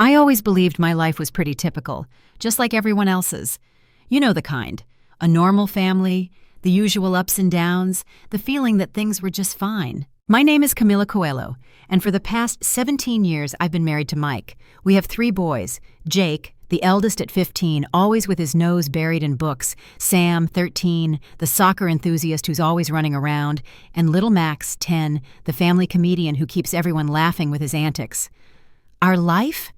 I always believed my life was pretty typical, just like everyone else's. You know the kind. A normal family, the usual ups and downs, the feeling that things were just fine. My name is Camila Coelho, and for the past 17 years I've been married to Mike. We have 3 boys: Jake, the eldest at 15, always with his nose buried in books; Sam, 13, the soccer enthusiast who's always running around; and little Max, 10, the family comedian who keeps everyone laughing with his antics. Our life?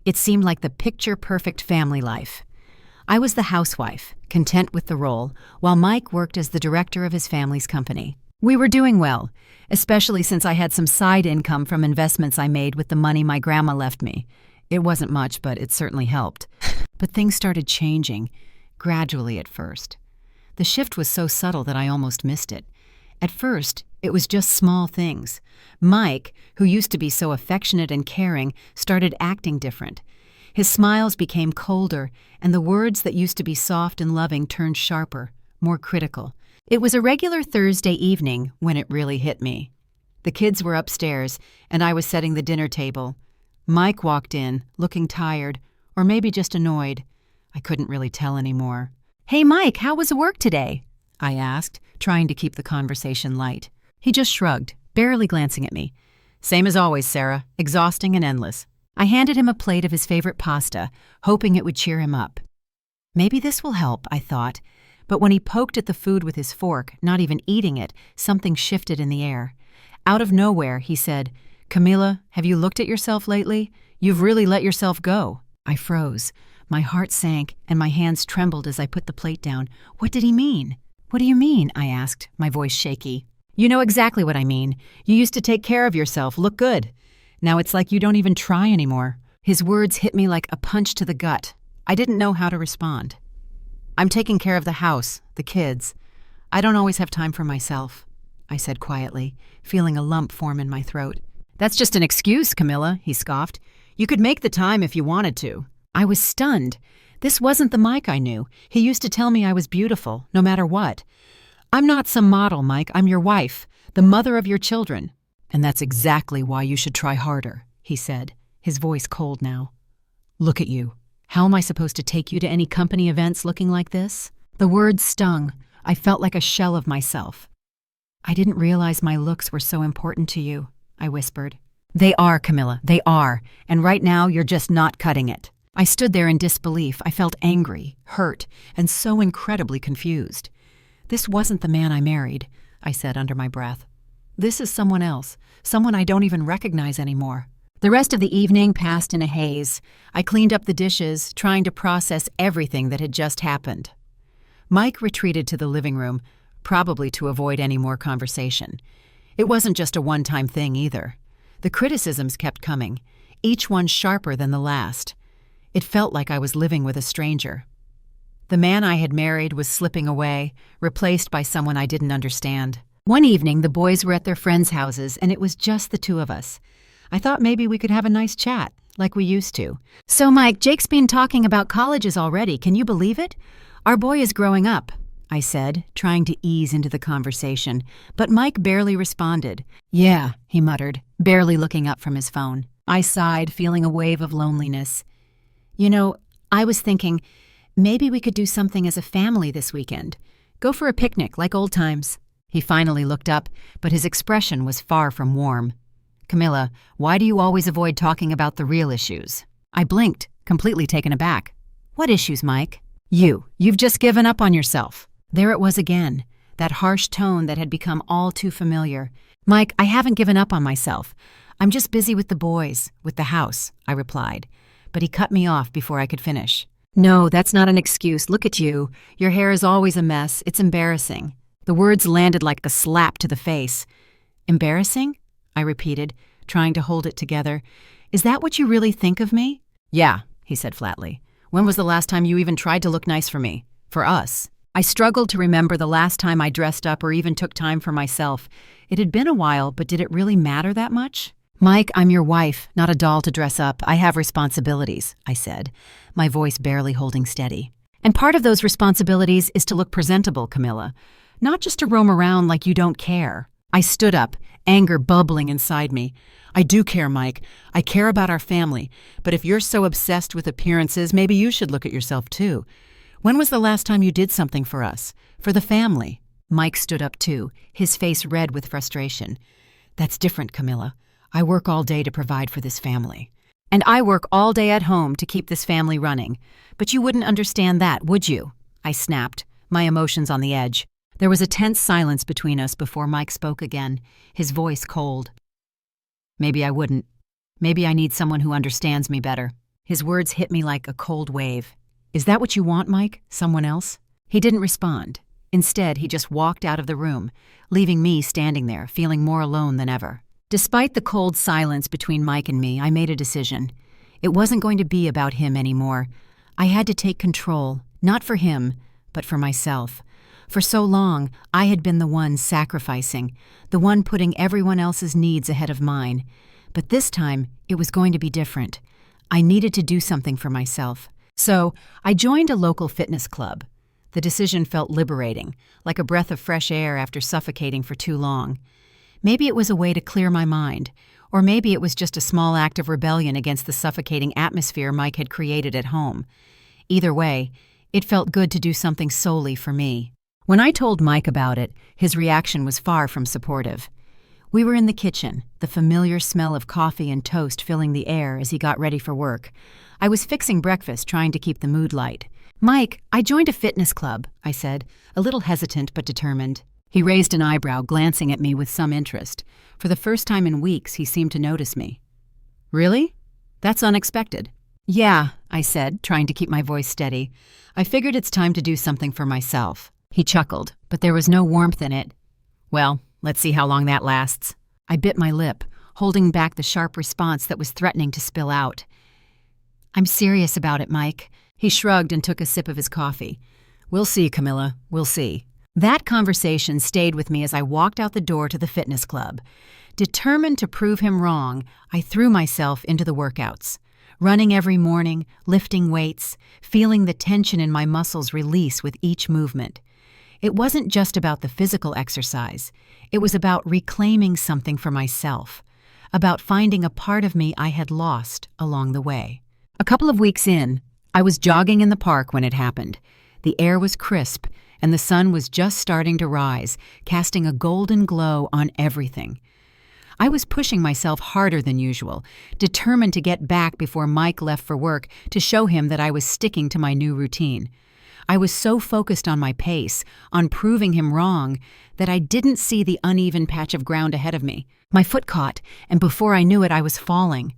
It seemed like the picture-perfect family life. I was the housewife, content with the role, while Mike worked as the director of his family's company. We were doing well, especially since I had some side income from investments I made with the money my grandma left me. It wasn't much, but it certainly helped. But things started changing, gradually at first. The shift was so subtle that I almost missed it. At first, it was just small things. Mike, who used to be so affectionate and caring, started acting different. His smiles became colder, and the words that used to be soft and loving turned sharper, more critical. It was a regular Thursday evening when it really hit me. The kids were upstairs, and I was setting the dinner table. Mike walked in, looking tired, or maybe just annoyed. I couldn't really tell anymore. "Hey, Mike, how was work today?" I asked, trying to keep the conversation light. He just shrugged, barely glancing at me. "Same as always, Sarah. Exhausting and endless." I handed him a plate of his favorite pasta, hoping it would cheer him up. Maybe this will help, I thought. But when he poked at the food with his fork, not even eating it, something shifted in the air. Out of nowhere, he said, "Camila, have you looked at yourself lately? You've really let yourself go." I froze. My heart sank, and my hands trembled as I put the plate down. What did he mean? "What do you mean?" I asked, my voice shaky. "You know exactly what I mean. You used to take care of yourself, look good. Now it's like you don't even try anymore." His words hit me like a punch to the gut. I didn't know how to respond. "I'm taking care of the house, the kids. I don't always have time for myself," I said quietly, feeling a lump form in my throat. "That's just an excuse, Camila," he scoffed. "You could make the time if you wanted to." I was stunned. This wasn't the Mike I knew. He used to tell me I was beautiful, no matter what. "I'm not some model, Mike. I'm your wife, the mother of your children. And that's exactly why you should try harder," he said, his voice cold now. "Look at you. How am I supposed to take you to any company events looking like this?" The words stung. I felt like a shell of myself. "I didn't realize my looks were so important to you," I whispered. "They are, Camila, they are. And right now, you're just not cutting it." I stood there in disbelief. I felt angry, hurt, and so incredibly confused. "This wasn't the man I married," I said under my breath. "This is someone else, someone I don't even recognize anymore." The rest of the evening passed in a haze. I cleaned up the dishes, trying to process everything that had just happened. Mike retreated to the living room, probably to avoid any more conversation. It wasn't just a one-time thing either. The criticisms kept coming, each one sharper than the last. It felt like I was living with a stranger. The man I had married was slipping away, replaced by someone I didn't understand. One evening, the boys were at their friends' houses, and it was just the 2 of us. I thought maybe we could have a nice chat, like we used to. "So, Mike, Jake's been talking about colleges already. Can you believe it? Our boy is growing up," I said, trying to ease into the conversation. But Mike barely responded. "Yeah," he muttered, barely looking up from his phone. I sighed, feeling a wave of loneliness. "You know, I was thinking, maybe we could do something as a family this weekend. Go for a picnic, like old times." He finally looked up, but his expression was far from warm. "Camila, why do you always avoid talking about the real issues?" I blinked, completely taken aback. "What issues, Mike?" You've just given up on yourself." There it was again, that harsh tone that had become all too familiar. "Mike, I haven't given up on myself. I'm just busy with the boys, with the house," I replied. But he cut me off before I could finish. "No, that's not an excuse. Look at you. Your hair is always a mess. It's embarrassing." The words landed like a slap to the face. "Embarrassing?" I repeated, trying to hold it together. "Is that what you really think of me?" "Yeah," he said flatly. "When was the last time you even tried to look nice for me? For us?" I struggled to remember the last time I dressed up or even took time for myself. It had been a while, but did it really matter that much? "Mike, I'm your wife, not a doll to dress up. I have responsibilities," I said, my voice barely holding steady. "And part of those responsibilities is to look presentable, Camila. Not just to roam around like you don't care." I stood up, anger bubbling inside me. I do care, Mike. I care about our family. But if you're so obsessed with appearances, maybe you should look at yourself too. When was the last time you did something for us? For the family? Mike stood up too, his face red with frustration. That's different, Camilla. I work all day to provide for this family. And I work all day at home to keep this family running. But you wouldn't understand that, would you? I snapped, my emotions on the edge. There was a tense silence between us before Mike spoke again, his voice cold. Maybe I wouldn't. Maybe I need someone who understands me better. His words hit me like a cold wave. Is that what you want, Mike? Someone else? He didn't respond. Instead, he just walked out of the room, leaving me standing there, feeling more alone than ever. Despite the cold silence between Mike and me, I made a decision. It wasn't going to be about him anymore. I had to take control, not for him, but for myself. For so long, I had been the one sacrificing, the one putting everyone else's needs ahead of mine. But this time, it was going to be different. I needed to do something for myself. So, I joined a local fitness club. The decision felt liberating, like a breath of fresh air after suffocating for too long. Maybe it was a way to clear my mind, or maybe it was just a small act of rebellion against the suffocating atmosphere Mike had created at home. Either way, it felt good to do something solely for me. When I told Mike about it, his reaction was far from supportive. We were in the kitchen, the familiar smell of coffee and toast filling the air as he got ready for work. I was fixing breakfast, trying to keep the mood light. "Mike, I joined a fitness club," I said, a little hesitant but determined. He raised an eyebrow, glancing at me with some interest. For the first time in weeks, he seemed to notice me. "Really? That's unexpected." "Yeah," I said, trying to keep my voice steady. "I figured it's time to do something for myself." He chuckled, but there was no warmth in it. "Well, let's see how long that lasts." I bit my lip, holding back the sharp response that was threatening to spill out. "I'm serious about it, Mike." He shrugged and took a sip of his coffee. "We'll see, Camilla, we'll see." That conversation stayed with me as I walked out the door to the fitness club. Determined to prove him wrong, I threw myself into the workouts. Running every morning, lifting weights, feeling the tension in my muscles release with each movement. It wasn't just about the physical exercise. It was about reclaiming something for myself, about finding a part of me I had lost along the way. A couple of weeks in, I was jogging in the park when it happened. The air was crisp, and the sun was just starting to rise, casting a golden glow on everything. I was pushing myself harder than usual, determined to get back before Mike left for work to show him that I was sticking to my new routine. I was so focused on my pace, on proving him wrong, that I didn't see the uneven patch of ground ahead of me. My foot caught, and before I knew it, I was falling.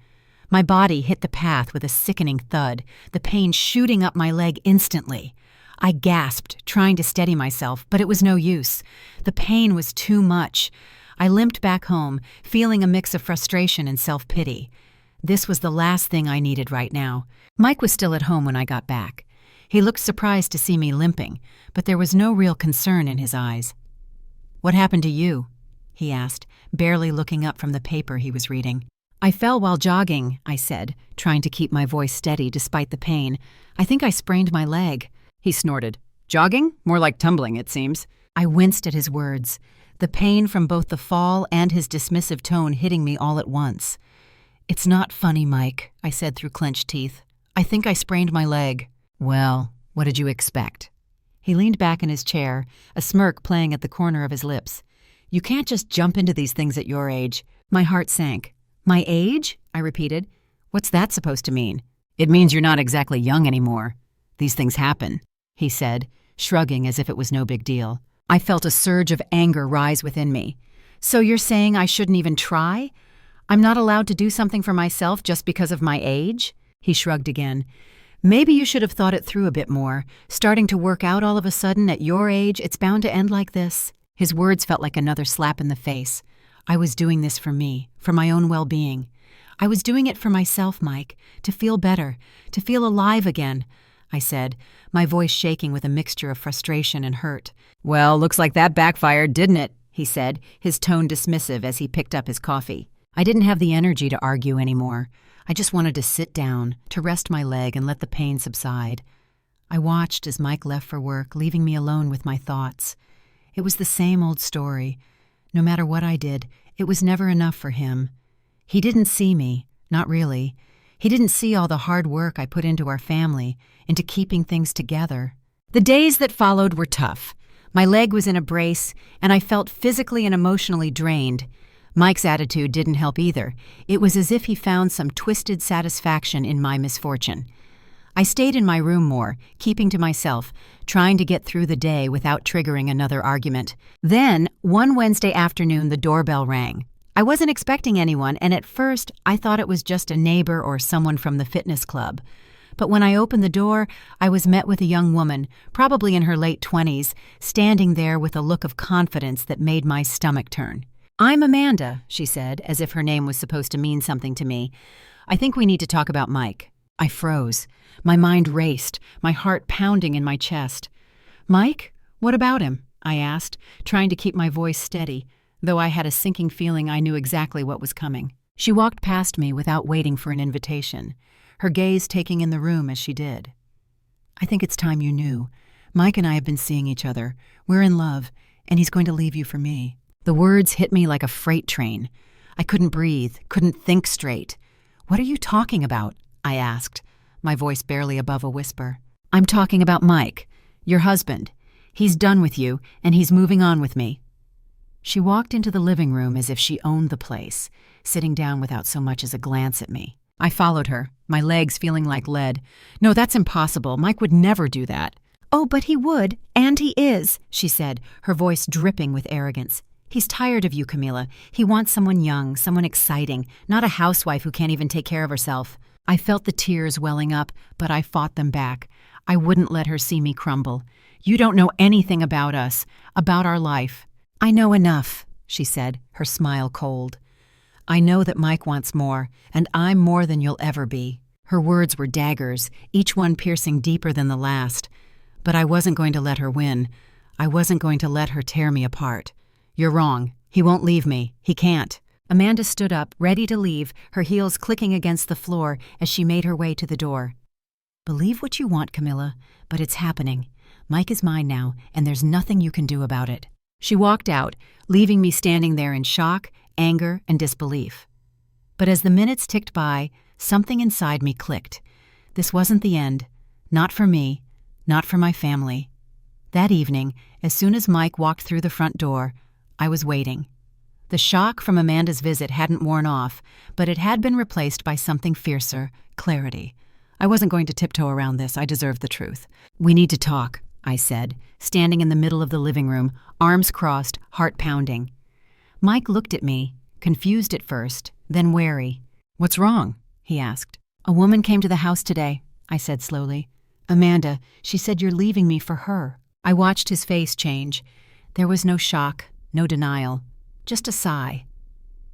My body hit the path with a sickening thud, the pain shooting up my leg instantly. I gasped, trying to steady myself, but it was no use. The pain was too much. I limped back home, feeling a mix of frustration and self-pity. This was the last thing I needed right now. Mike was still at home when I got back. He looked surprised to see me limping, but there was no real concern in his eyes. "What happened to you?" he asked, barely looking up from the paper he was reading. "I fell while jogging," I said, trying to keep my voice steady despite the pain. "I think I sprained my leg." He snorted. "Jogging? More like tumbling, it seems." I winced at his words, the pain from both the fall and his dismissive tone hitting me all at once. "It's not funny, Mike," I said through clenched teeth. "I think I sprained my leg." "Well, what did you expect?" He leaned back in his chair, a smirk playing at the corner of his lips. "You can't just jump into these things at your age." My heart sank. "My age?" I repeated. "What's that supposed to mean?" "It means you're not exactly young anymore. These things happen," he said, shrugging as if it was no big deal. I felt a surge of anger rise within me. "So you're saying I shouldn't even try? I'm not allowed to do something for myself just because of my age?" He shrugged again. "Maybe you should have thought it through a bit more. Starting to work out all of a sudden at your age, it's bound to end like this." His words felt like another slap in the face. I was doing this for me, for my own well-being. I was doing it for myself, Mike, to feel better, to feel alive again, I said, my voice shaking with a mixture of frustration and hurt. "Well, looks like that backfired, didn't it?" he said, his tone dismissive as he picked up his coffee. I didn't have the energy to argue anymore. I just wanted to sit down, to rest my leg and let the pain subside. I watched as Mike left for work, leaving me alone with my thoughts. It was the same old story. No matter what I did, it was never enough for him. He didn't see me, not really. He didn't see all the hard work I put into our family, into keeping things together. The days that followed were tough. My leg was in a brace, and I felt physically and emotionally drained. Mike's attitude didn't help either. It was as if he found some twisted satisfaction in my misfortune. I stayed in my room more, keeping to myself, trying to get through the day without triggering another argument. Then, one Wednesday afternoon, the doorbell rang. I wasn't expecting anyone, and at first, I thought it was just a neighbor or someone from the fitness club. But when I opened the door, I was met with a young woman, probably in her late 20s, standing there with a look of confidence that made my stomach turn. "I'm Amanda," she said, as if her name was supposed to mean something to me. "I think we need to talk about Mike." I froze. My mind raced, my heart pounding in my chest. "Mike? What about him?" I asked, trying to keep my voice steady, though I had a sinking feeling I knew exactly what was coming. She walked past me without waiting for an invitation, her gaze taking in the room as she did. "I think it's time you knew. Mike and I have been seeing each other. We're in love, and he's going to leave you for me." The words hit me like a freight train. I couldn't breathe, couldn't think straight. "What are you talking about?" I asked, my voice barely above a whisper. "I'm talking about Mike, your husband. He's done with you, and he's moving on with me." She walked into the living room as if she owned the place, sitting down without so much as a glance at me. I followed her, my legs feeling like lead. "No, that's impossible. Mike would never do that." "Oh, but he would, and he is," she said, her voice dripping with arrogance. "He's tired of you, Camila. He wants someone young, someone exciting, not a housewife who can't even take care of herself." I felt the tears welling up, but I fought them back. I wouldn't let her see me crumble. "You don't know anything about us, about our life." "I know enough," she said, her smile cold. "I know that Mike wants more, and I'm more than you'll ever be." Her words were daggers, each one piercing deeper than the last. But I wasn't going to let her win. I wasn't going to let her tear me apart. "You're wrong. He won't leave me. He can't." Amanda stood up, ready to leave, her heels clicking against the floor as she made her way to the door. "Believe what you want, Camila, but it's happening. Mike is mine now, and there's nothing you can do about it." She walked out, leaving me standing there in shock, anger, and disbelief. But as the minutes ticked by, something inside me clicked. This wasn't the end. Not for me. Not for my family. That evening, as soon as Mike walked through the front door, I was waiting. The shock from Amanda's visit hadn't worn off, but it had been replaced by something fiercer, clarity. I wasn't going to tiptoe around this. I deserved the truth. "We need to talk," I said, standing in the middle of the living room, arms crossed, heart pounding. Mike looked at me, confused at first, then wary. "What's wrong?" he asked. "A woman came to the house today," I said slowly. "Amanda, she said you're leaving me for her." I watched his face change. There was no shock, no denial, just a sigh.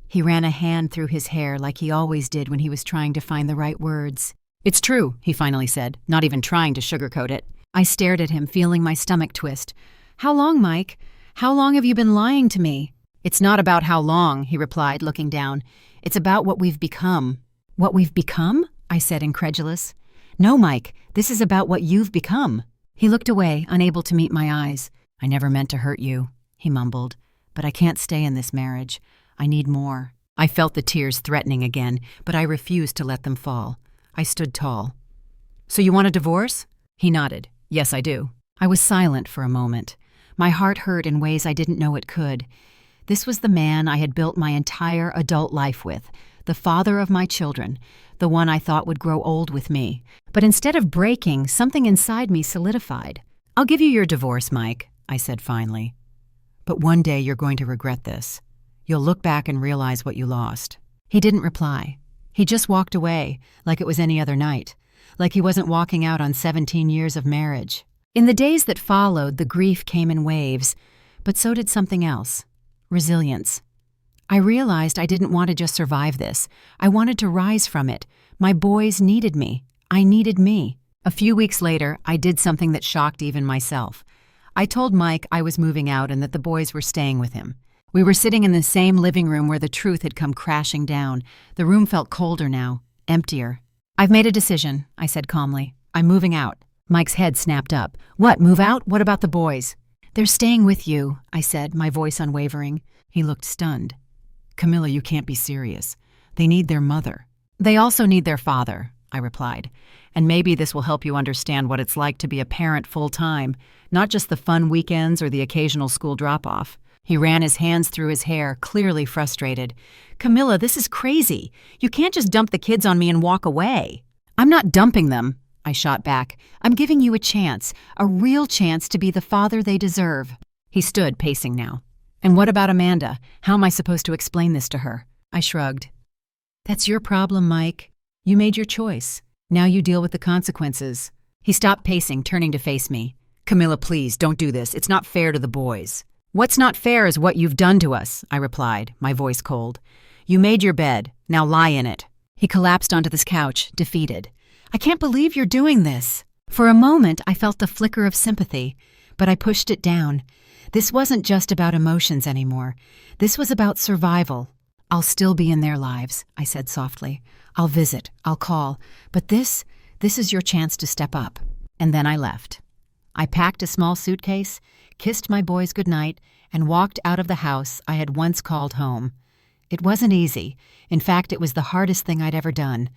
He ran a hand through his hair like he always did when he was trying to find the right words. "It's true," he finally said, not even trying to sugarcoat it. I stared at him, feeling my stomach twist. "How long, Mike? How long have you been lying to me?" "It's not about how long," he replied, looking down. "It's about what we've become." "What we've become?" I said, incredulous. "No, Mike, this is about what you've become." He looked away, unable to meet my eyes. "I never meant to hurt you," he mumbled. "But I can't stay in this marriage. I need more." I felt the tears threatening again, but I refused to let them fall. I stood tall. "So you want a divorce?" He nodded. "Yes, I do." I was silent for a moment. My heart hurt in ways I didn't know it could. This was the man I had built my entire adult life with, the father of my children, the one I thought would grow old with me. But instead of breaking, something inside me solidified. "I'll give you your divorce, Mike," I said finally. "But one day you're going to regret this. You'll look back and realize what you lost." He didn't reply. He just walked away, like it was any other night, like he wasn't walking out on 17 years of marriage. In the days that followed, the grief came in waves, but so did something else. Resilience. I realized I didn't want to just survive this. I wanted to rise from it. My boys needed me. I needed me. A few weeks later, I did something that shocked even myself. I told Mike I was moving out and that the boys were staying with him. We were sitting in the same living room where the truth had come crashing down. The room felt colder now, emptier. "I've made a decision," I said calmly. "I'm moving out." Mike's head snapped up. "What, move out? What about the boys?" "They're staying with you," I said, my voice unwavering. He looked stunned. Camila, you can't be serious. They need their mother. They also need their father, I replied. And maybe this will help you understand what it's like to be a parent full-time, not just the fun weekends or the occasional school drop-off. He ran his hands through his hair, clearly frustrated. Camila, this is crazy. You can't just dump the kids on me and walk away. I'm not dumping them, I shot back. I'm giving you a chance, a real chance to be the father they deserve. He stood, pacing now. And what about Amanda? How am I supposed to explain this to her? I shrugged. That's your problem, Mike. You made your choice. Now you deal with the consequences. He stopped pacing, turning to face me. Camila, please, don't do this. It's not fair to the boys. What's not fair is what you've done to us, I replied, my voice cold. You made your bed. Now lie in it. He collapsed onto this couch, defeated. I can't believe you're doing this. For a moment, I felt the flicker of sympathy, but I pushed it down. This wasn't just about emotions anymore. This was about survival. I'll still be in their lives, I said softly. I'll visit, I'll call, but this is your chance to step up. And then I left. I packed a small suitcase, kissed my boys goodnight, and walked out of the house I had once called home. It wasn't easy. In fact, it was the hardest thing I'd ever done.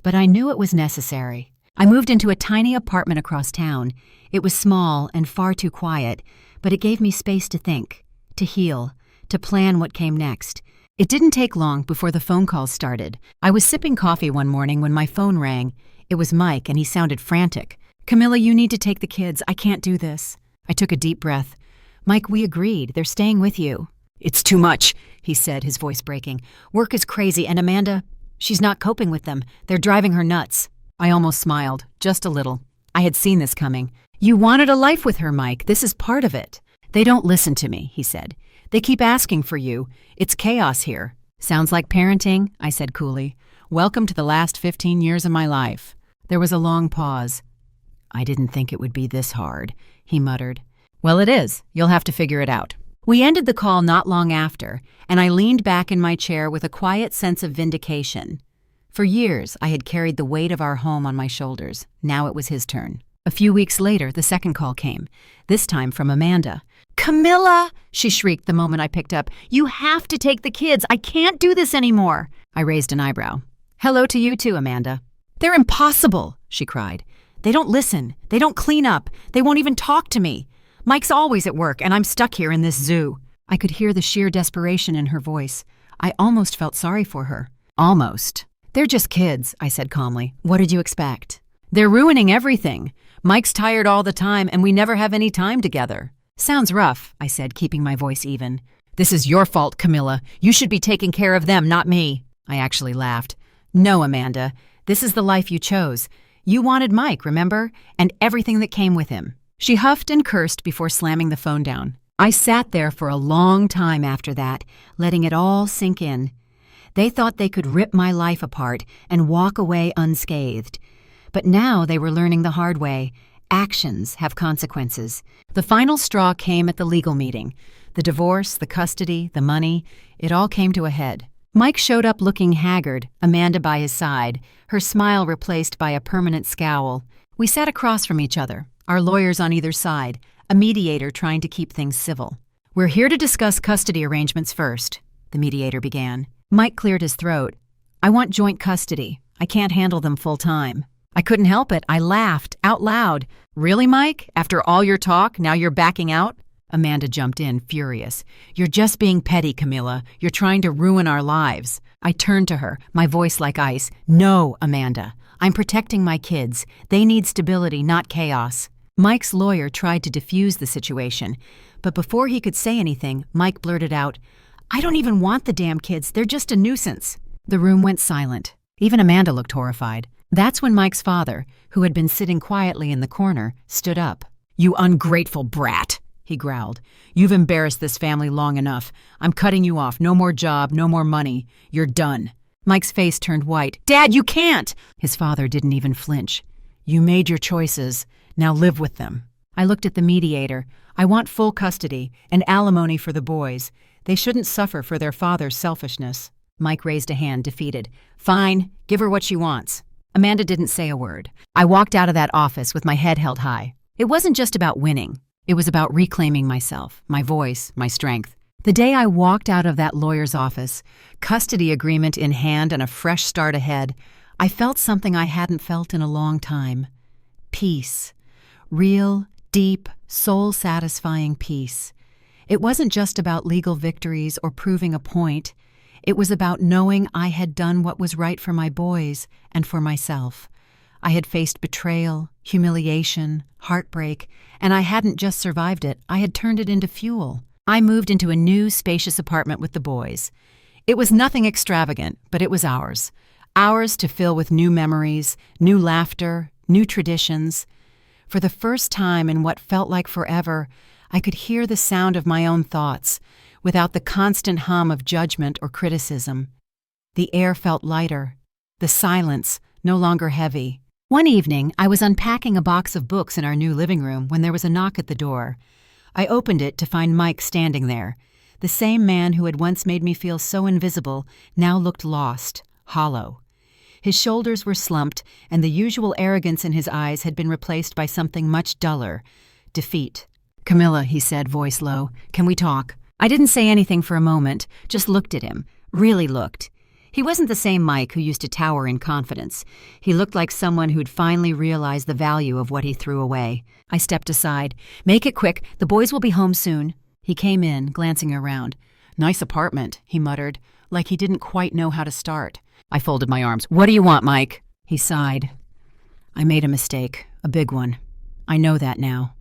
But I knew it was necessary. I moved into a tiny apartment across town. It was small and far too quiet, but it gave me space to think, to heal, to plan what came next. It didn't take long before the phone calls started. I was sipping coffee one morning when my phone rang. It was Mike, and he sounded frantic. Camila, you need to take the kids. I can't do this. I took a deep breath. Mike, we agreed. They're staying with you. It's too much, he said, his voice breaking. Work is crazy, and Amanda, she's not coping with them. They're driving her nuts. I almost smiled, just a little. I had seen this coming. You wanted a life with her, Mike. This is part of it. They don't listen to me, he said. They keep asking for you. It's chaos here. Sounds like parenting, I said coolly. Welcome to the last 15 years of my life. There was a long pause. I didn't think it would be this hard, he muttered. Well, it is. You'll have to figure it out. We ended the call not long after, and I leaned back in my chair with a quiet sense of vindication. For years, I had carried the weight of our home on my shoulders. Now it was his turn. A few weeks later, the second call came, this time from Amanda. Camila, she shrieked the moment I picked up. You have to take the kids. I can't do this anymore. I raised an eyebrow. Hello to you too, Amanda. They're impossible, she cried. They don't listen. They don't clean up. They won't even talk to me. Mike's always at work, and I'm stuck here in this zoo. I could hear the sheer desperation in her voice. I almost felt sorry for her. Almost. They're just kids, I said calmly. What did you expect? They're ruining everything. Mike's tired all the time, and we never have any time together. Sounds rough, I said, keeping my voice even. This is your fault, Camila. You should be taking care of them, not me. I actually laughed. No, Amanda. This is the life you chose. You wanted Mike, remember? And everything that came with him. She huffed and cursed before slamming the phone down. I sat there for a long time after that, letting it all sink in. They thought they could rip my life apart and walk away unscathed. But now they were learning the hard way. Actions have consequences. The final straw came at the legal meeting. The divorce, the custody, the money, it all came to a head. Mike showed up looking haggard, Amanda by his side, her smile replaced by a permanent scowl. We sat across from each other, our lawyers on either side, a mediator trying to keep things civil. We're here to discuss custody arrangements first, the mediator began. Mike cleared his throat. I want joint custody. I can't handle them full time. I couldn't help it. I laughed, out loud. Really, Mike? After all your talk, now you're backing out? Amanda jumped in, furious. You're just being petty, Camila. You're trying to ruin our lives. I turned to her, my voice like ice. No, Amanda. I'm protecting my kids. They need stability, not chaos. Mike's lawyer tried to defuse the situation, but before he could say anything, Mike blurted out, I don't even want the damn kids. They're just a nuisance. The room went silent. Even Amanda looked horrified. That's when Mike's father, who had been sitting quietly in the corner, stood up. You ungrateful brat, he growled. You've embarrassed this family long enough. I'm cutting you off. No more job, no more money. You're done. Mike's face turned white. Dad, you can't! His father didn't even flinch. You made your choices. Now live with them. I looked at the mediator. I want full custody and alimony for the boys. They shouldn't suffer for their father's selfishness. Mike raised a hand, defeated. Fine, give her what she wants. Amanda didn't say a word. I walked out of that office with my head held high. It wasn't just about winning. It was about reclaiming myself, my voice, my strength. The day I walked out of that lawyer's office, custody agreement in hand and a fresh start ahead, I felt something I hadn't felt in a long time. Peace. Real, deep, soul-satisfying peace. It wasn't just about legal victories or proving a point. It was about knowing I had done what was right for my boys and for myself. I had faced betrayal, humiliation, heartbreak, and I hadn't just survived it, I had turned it into fuel. I moved into a new, spacious apartment with the boys. It was nothing extravagant, but it was ours. Ours to fill with new memories, new laughter, new traditions. For the first time in what felt like forever, I could hear the sound of my own thoughts, without the constant hum of judgment or criticism. The air felt lighter, the silence no longer heavy. One evening, I was unpacking a box of books in our new living room when there was a knock at the door. I opened it to find Mike standing there. The same man who had once made me feel so invisible now looked lost, hollow. His shoulders were slumped, and the usual arrogance in his eyes had been replaced by something much duller, defeat. "Camila," he said, voice low, "can we talk?" I didn't say anything for a moment, just looked at him, really looked. He wasn't the same Mike who used to tower in confidence. He looked like someone who'd finally realized the value of what he threw away. I stepped aside. "Make it quick, the boys will be home soon." He came in, glancing around. "Nice apartment," he muttered, like he didn't quite know how to start. I folded my arms. "What do you want, Mike?" He sighed. "I made a mistake, a big one. I know that now.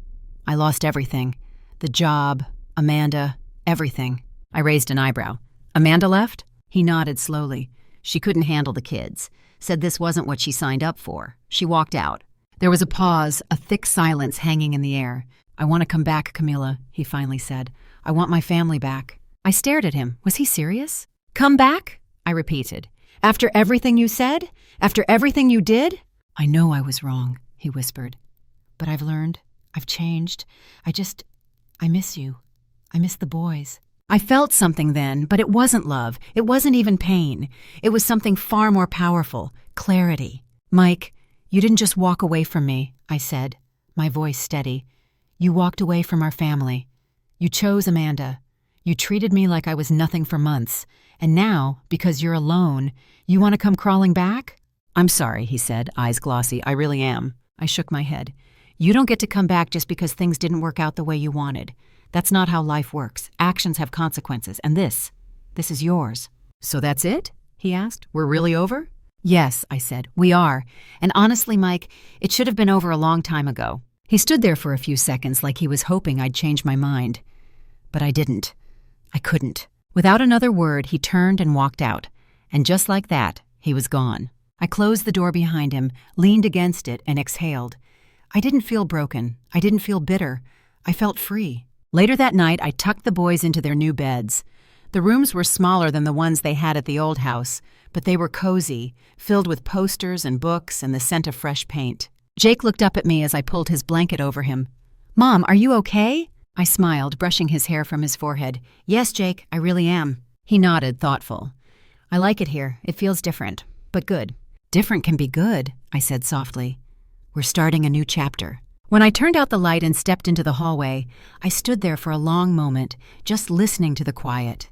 I lost everything. The job, Amanda, everything." I raised an eyebrow. "Amanda left?" He nodded slowly. "She couldn't handle the kids. Said this wasn't what she signed up for. She walked out." There was a pause, a thick silence hanging in the air. "I want to come back, Camila," he finally said. "I want my family back." I stared at him. Was he serious? "Come back?" I repeated. "After everything you said? After everything you did?" "I know I was wrong," he whispered. "But I've learned. I've changed. I miss you. I miss the boys." I felt something then, but it wasn't love. It wasn't even pain. It was something far more powerful, clarity. "Mike, you didn't just walk away from me," I said, my voice steady. "You walked away from our family. You chose Amanda. You treated me like I was nothing for months. And now, because you're alone, you want to come crawling back?" "I'm sorry," he said, eyes glossy. "I really am." I shook my head. "You don't get to come back just because things didn't work out the way you wanted. That's not how life works. Actions have consequences, and this is yours." "So that's it?" he asked. "We're really over?" "Yes," I said, "we are. And honestly, Mike, it should have been over a long time ago." He stood there for a few seconds like he was hoping I'd change my mind. But I didn't. I couldn't. Without another word, he turned and walked out. And just like that, he was gone. I closed the door behind him, leaned against it, and exhaled. I didn't feel broken. I didn't feel bitter. I felt free. Later that night, I tucked the boys into their new beds. The rooms were smaller than the ones they had at the old house, but they were cozy, filled with posters and books and the scent of fresh paint. Jake looked up at me as I pulled his blanket over him. "Mom, are you okay?" I smiled, brushing his hair from his forehead. "Yes, Jake, I really am." He nodded, thoughtful. "I like it here. It feels different, but good." "Different can be good," I said softly. "We're starting a new chapter." When I turned out the light and stepped into the hallway, I stood there for a long moment, just listening to the quiet.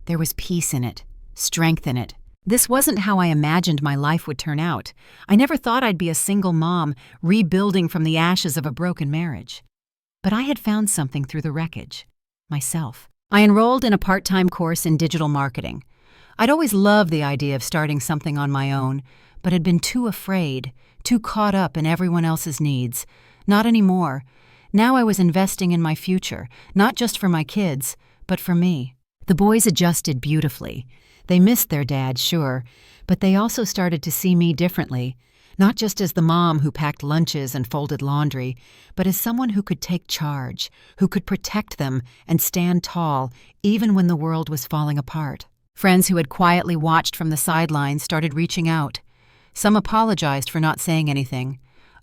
There was peace in it, strength in it. This wasn't how I imagined my life would turn out. I never thought I'd be a single mom, rebuilding from the ashes of a broken marriage. But I had found something through the wreckage. Myself. I enrolled in a part-time course in digital marketing. I'd always loved the idea of starting something on my own, but had been too afraid, too caught up in everyone else's needs. Not anymore. Now I was investing in my future, not just for my kids, but for me. The boys adjusted beautifully. They missed their dad, sure, but they also started to see me differently, not just as the mom who packed lunches and folded laundry, but as someone who could take charge, who could protect them and stand tall, even when the world was falling apart. Friends who had quietly watched from the sidelines started reaching out. Some apologized for not saying anything.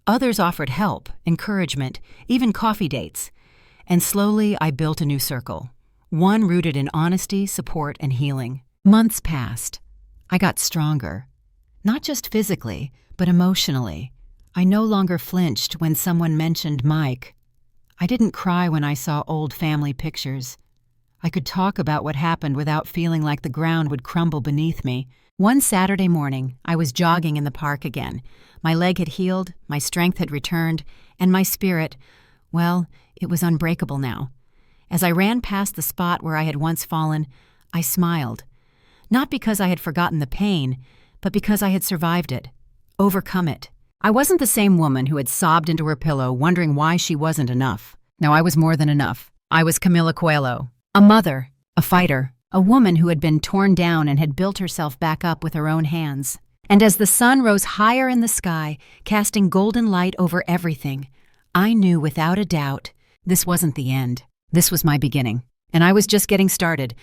Others offered help, encouragement, even coffee dates. And slowly I built a new circle, one rooted in honesty, support, and healing. Months passed. I got stronger. Not just physically, but emotionally. I no longer flinched when someone mentioned Mike. I didn't cry when I saw old family pictures. I could talk about what happened without feeling like the ground would crumble beneath me. One Saturday morning, I was jogging in the park again. My leg had healed, my strength had returned, and my spirit, well, it was unbreakable now. As I ran past the spot where I had once fallen, I smiled. Not because I had forgotten the pain, but because I had survived it, overcome it. I wasn't the same woman who had sobbed into her pillow wondering why she wasn't enough. No, I was more than enough. I was Camila Coelho, a mother, a fighter, a woman who had been torn down and had built herself back up with her own hands. And as the sun rose higher in the sky, casting golden light over everything, I knew without a doubt this wasn't the end. This was my beginning, and I was just getting started.